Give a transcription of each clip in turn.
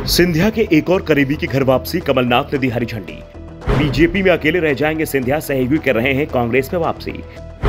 सिंधिया के एक और करीबी की घर वापसी, कमलनाथ ने दी हरी झंडी। बीजेपी में अकेले रह जाएंगे सिंधिया, सहयोगी कर रहे हैं कांग्रेस में वापसी।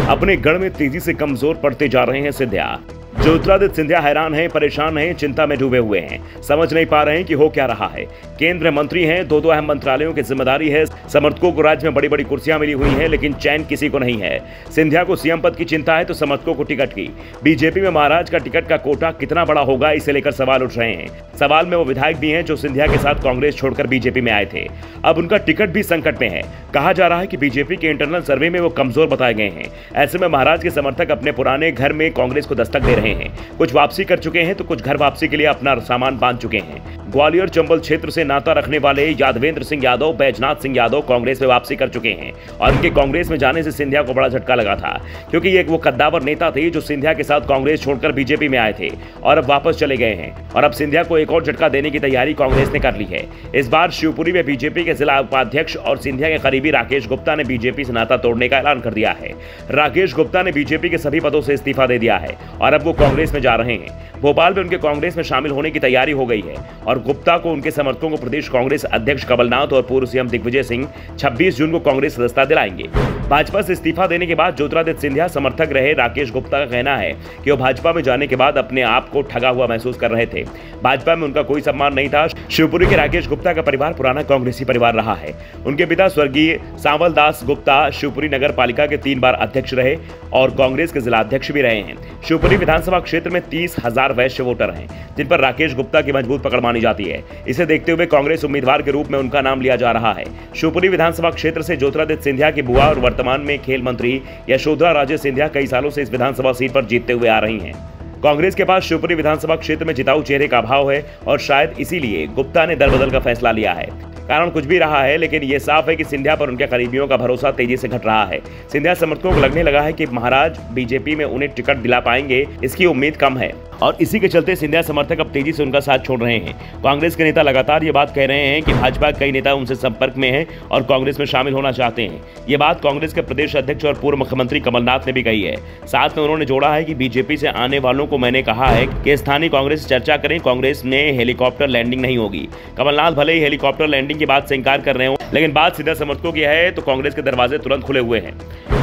अपने गढ़ में तेजी से कमजोर पड़ते जा रहे हैं सिंधिया। ज्योतिरादित्य सिंधिया हैरान हैं, परेशान हैं, चिंता में डूबे हुए हैं, समझ नहीं पा रहे हैं कि हो क्या रहा है। केंद्र मंत्री हैं, दो अहम मंत्रालयों की जिम्मेदारी है, समर्थकों को राज्य में बड़ी बड़ी कुर्सियां मिली हुई हैं, लेकिन चैन किसी को नहीं है। सिंधिया को सीएम पद की चिंता है तो समर्थकों को टिकट की। बीजेपी में महाराज का टिकट का कोटा कितना बड़ा होगा, इसे लेकर सवाल उठ रहे हैं। सवाल में वो विधायक भी हैं जो सिंधिया के साथ कांग्रेस छोड़कर बीजेपी में आए थे। अब उनका टिकट भी संकट में है। कहा जा रहा है कि बीजेपी के इंटरनल सर्वे में वो कमजोर बताए गए हैं। ऐसे में महाराज के समर्थक अपने पुराने घर में कांग्रेस को दस्तक दे रहे हैं। कुछ वापसी कर चुके हैं तो कुछ घर वापसी के लिए अपना सामान बांध चुके हैं। ग्वालियर चंबल क्षेत्र से नाता रखने वाले यादवेंद्र सिंह यादव, बैजनाथ सिंह यादव कांग्रेस में वापसी कर चुके हैं और उनके कांग्रेस में जाने से सिंधिया को बड़ा झटका लगा था, क्योंकि ये वो कद्दावर नेता थे जो सिंधिया के साथ कांग्रेस छोड़कर बीजेपी में आए थे और अब वापस चले गए हैं। और अब सिंधिया को एक और झटका देने की तैयारी कांग्रेस ने कर ली है। इस बार शिवपुरी में बीजेपी के जिला उपाध्यक्ष और सिंधिया के करीबी राकेश गुप्ता ने बीजेपी से नाता तोड़ने का ऐलान कर दिया है। राकेश गुप्ता ने बीजेपी के सभी पदों से इस्तीफा दे दिया है और अब वो कांग्रेस में जा रहे हैं। भोपाल में उनके कांग्रेस में शामिल होने की तैयारी हो गई है और गुप्ता को उनके समर्थकों को प्रदेश कांग्रेस अध्यक्ष कमलनाथ और पूर्व सीएम दिग्विजय सिंह 26 जून को कांग्रेस सदस्यता दिलाएंगे। भाजपा से इस्तीफा देने के बाद ज्योतिरादित्य सिंधिया समर्थक रहे राकेश गुप्ता का कहना है कि वो भाजपा में जाने के बाद अपने आप को ठगा हुआ महसूस कर रहे थे। भाजपा में उनका कोई सम्मान नहीं था। शिवपुरी के राकेश गुप्ता का परिवार पुराना कांग्रेसी परिवार रहा है। उनके पिता स्वर्गीय सांवल दास गुप्ता शिवपुरी नगर पालिका के 3 बार अध्यक्ष रहे और कांग्रेस के जिला अध्यक्ष भी रहे हैं। शिवपुरी विधानसभा क्षेत्र में 30,000 वैश्य वोटर हैं, जिन पर राकेश गुप्ता की मजबूत पकड़ मानी जाती है। इसे देखते हुए कांग्रेस उम्मीदवार के रूप में उनका नाम लिया जा रहा है। शिवपुरी विधानसभा क्षेत्र से ज्योतिरादित्य सिंधिया की बुआ और वर्तमान में खेल मंत्री यशोधरा राजे सिंधिया कई सालों से इस विधानसभा सीट पर जीतते हुए आ रही हैं। कांग्रेस के पास शिवपुरी विधानसभा क्षेत्र में जिताऊ चेहरे का अभाव है और शायद इसीलिए गुप्ता ने दरबदल का फैसला लिया है। कारण कुछ भी रहा है, लेकिन ये साफ है कि सिंधिया पर उनके करीबियों का भरोसा तेजी से घट रहा है। सिंधिया समर्थकों को लगने लगा है कि महाराज बीजेपी में उन्हें टिकट दिला पाएंगे, इसकी उम्मीद कम है और इसी के चलते सिंधिया समर्थक अब तेजी से उनका साथ छोड़ रहे हैं। कांग्रेस के नेता लगातार ये बात कह रहे हैं कि भाजपा के कई नेता उनसे संपर्क में हैं और कांग्रेस में शामिल होना चाहते हैं। ये बात कांग्रेस के प्रदेश अध्यक्ष और पूर्व मुख्यमंत्री कमलनाथ ने भी कही है। साथ में उन्होंने जोड़ा है कि बीजेपी से आने वालों को मैंने कहा है कि स्थानीय कांग्रेस से चर्चा करें, कांग्रेस में हेलीकॉप्टर लैंडिंग नहीं होगी। कमलनाथ भले ही हेलीकॉप्टर लैंडिंग की बात से इंकार कर रहे हो, लेकिन बात सिंधिया समर्थकों की है तो कांग्रेस के दरवाजे तुरंत खुले हुए हैं।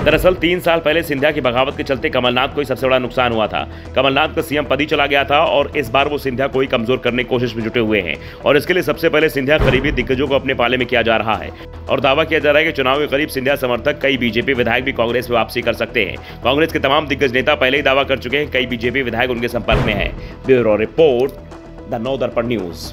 दरअसल 3 साल पहले सिंधिया की बगावत के चलते कमलनाथ को ही सबसे बड़ा नुकसान हुआ था। कमलनाथ का सीएम पद ही चला गया था और इस बार वो सिंधिया को ही कमजोर करने की कोशिश में जुटे हुए हैं और इसके लिए सबसे पहले सिंधिया करीबी दिग्गजों को अपने पाले में किया जा रहा है और दावा किया जा रहा है कि चुनाव के करीब सिंधिया समर्थक कई बीजेपी विधायक भी कांग्रेस में वापसी कर सकते हैं। कांग्रेस के तमाम दिग्गज नेता पहले ही दावा कर चुके हैं, कई बीजेपी विधायक उनके संपर्क में हैं। Bureau report, the Navdarpan news.